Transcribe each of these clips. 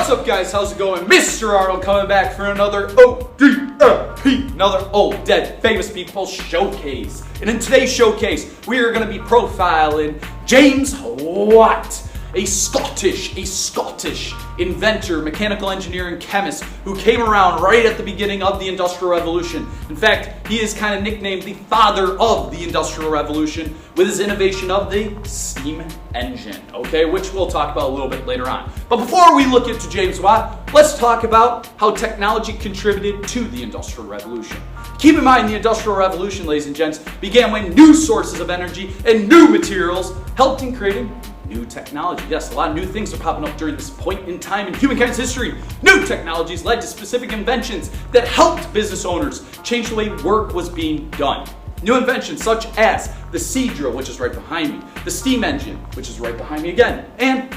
What's up, guys? How's it going? Mr. Arnold coming back for another ODFP, another old dead famous people showcase. And in today's showcase, we are going to be profiling James Watt, a Scottish inventor, mechanical engineer, and chemist who came around right at the beginning of the Industrial Revolution. In fact, he is kind of nicknamed the father of the Industrial Revolution with his innovation of the steam engine, okay, which we'll talk about a little bit later on. But before we look into James Watt, let's talk about how technology contributed to the Industrial Revolution. Keep in mind, the Industrial Revolution, ladies and gents, began when new sources of energy and new materials helped in creating new technology. Yes, a lot of new things are popping up during this point in time in humankind's history. New technologies led to specific inventions that helped business owners change the way work was being done. New inventions such as the seed drill, which is right behind me, the steam engine, which is right behind me again, and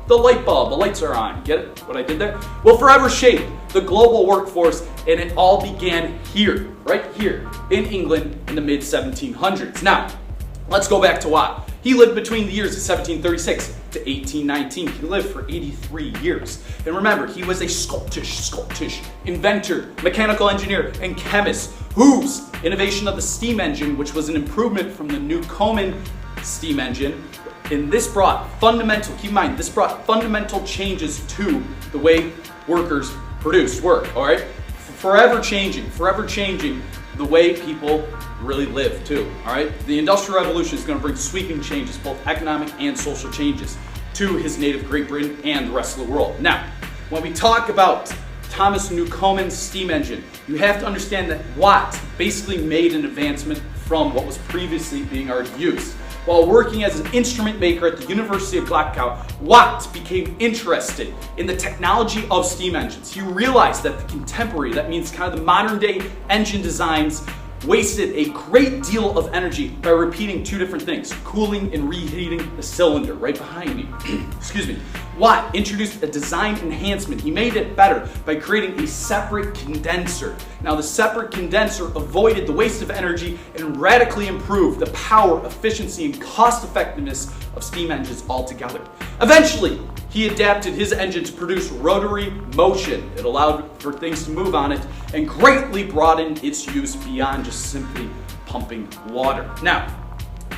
the light bulb. The lights are on. Get it? What I did there? Will forever shape the global workforce, and it all began here, right here in England in the mid-1700s. Now, let's go back to Watt. He lived between the years of 1736 to 1819. He lived for 83 years. And remember, he was a Scottish inventor, mechanical engineer, and chemist whose innovation of the steam engine, which was an improvement from the Newcomen steam engine, and this brought fundamental changes to the way workers produced work, all right? Forever changing the way people really live too, all right? The Industrial Revolution is going to bring sweeping changes, both economic and social changes, to his native Great Britain and the rest of the world. Now, when we talk about Thomas Newcomen's steam engine, you have to understand that Watt basically made an advancement from what was previously being already used. While working as an instrument maker at the University of Glasgow, Watt became interested in the technology of steam engines. He realized that the contemporary, that means kind of the modern day engine designs, wasted a great deal of energy by repeating two different things: cooling and reheating the cylinder right behind me. Excuse me. Watt introduced a design enhancement. He made it better by creating a separate condenser. Now, the separate condenser avoided the waste of energy and radically improved the power, efficiency, and cost effectiveness of steam engines altogether. Eventually, he adapted his engine to produce rotary motion. It allowed for things to move on it and greatly broadened its use beyond just simply pumping water. Now,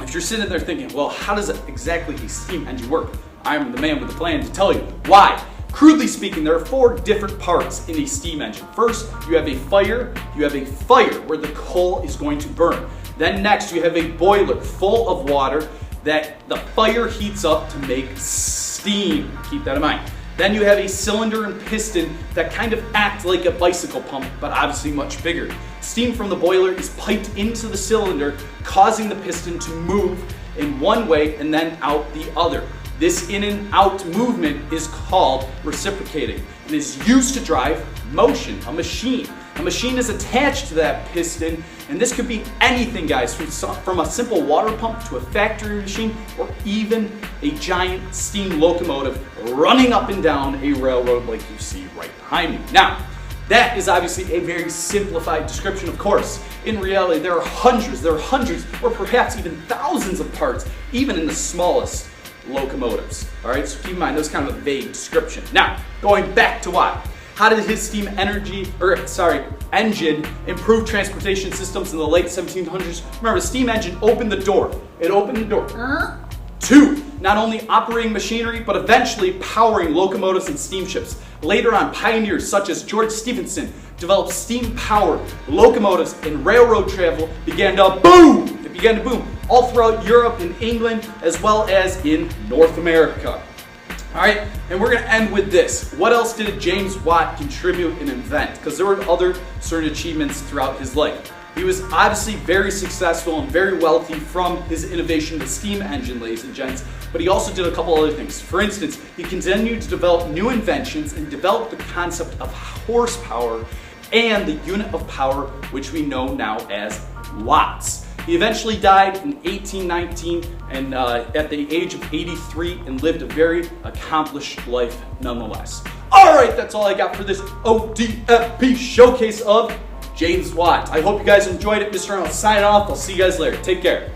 if you're sitting there thinking, well, how does exactly a steam engine work? I'm the man with the plan to tell you why. Crudely speaking, there are four different parts in a steam engine. First, you have a fire. You have a fire where the coal is going to burn. Then next, you have a boiler full of water that the fire heats up to make steam. Keep that in mind. Then you have a cylinder and piston that kind of act like a bicycle pump, but obviously much bigger. Steam from the boiler is piped into the cylinder, causing the piston to move in one way and then out the other. This in and out movement is called reciprocating and is used to drive motion, a machine. A machine is attached to that piston, and this could be anything, guys, from a simple water pump to a factory machine or even a giant steam locomotive running up and down a railroad like you see right behind me. Now, that is obviously a very simplified description, of course. In reality, there are hundreds, or perhaps even thousands of parts, even in the smallest locomotives. All right, so keep in mind, that's kind of a vague description. Now, going back to Watt, how did his engine improve transportation systems in the late 1700s? Remember, the steam engine opened the door. It opened the door to not only operating machinery, but eventually powering locomotives and steamships. Later on, pioneers such as George Stephenson developed steam-powered locomotives, and railroad travel began to boom. It began to boom all throughout Europe and England, as well as in North America. All right, and we're going to end with this. What else did James Watt contribute and invent? Because there were other certain achievements throughout his life. He was obviously very successful and very wealthy from his innovation of the steam engine, ladies and gents, but he also did a couple other things. For instance, he continued to develop new inventions and developed the concept of horsepower and the unit of power, which we know now as watts. He eventually died in 1819 and at the age of 83 and lived a very accomplished life nonetheless. All right, that's all I got for this ODFP showcase of James Watt. I hope you guys enjoyed it. Mr. Arnold signing off. I'll see you guys later. Take care.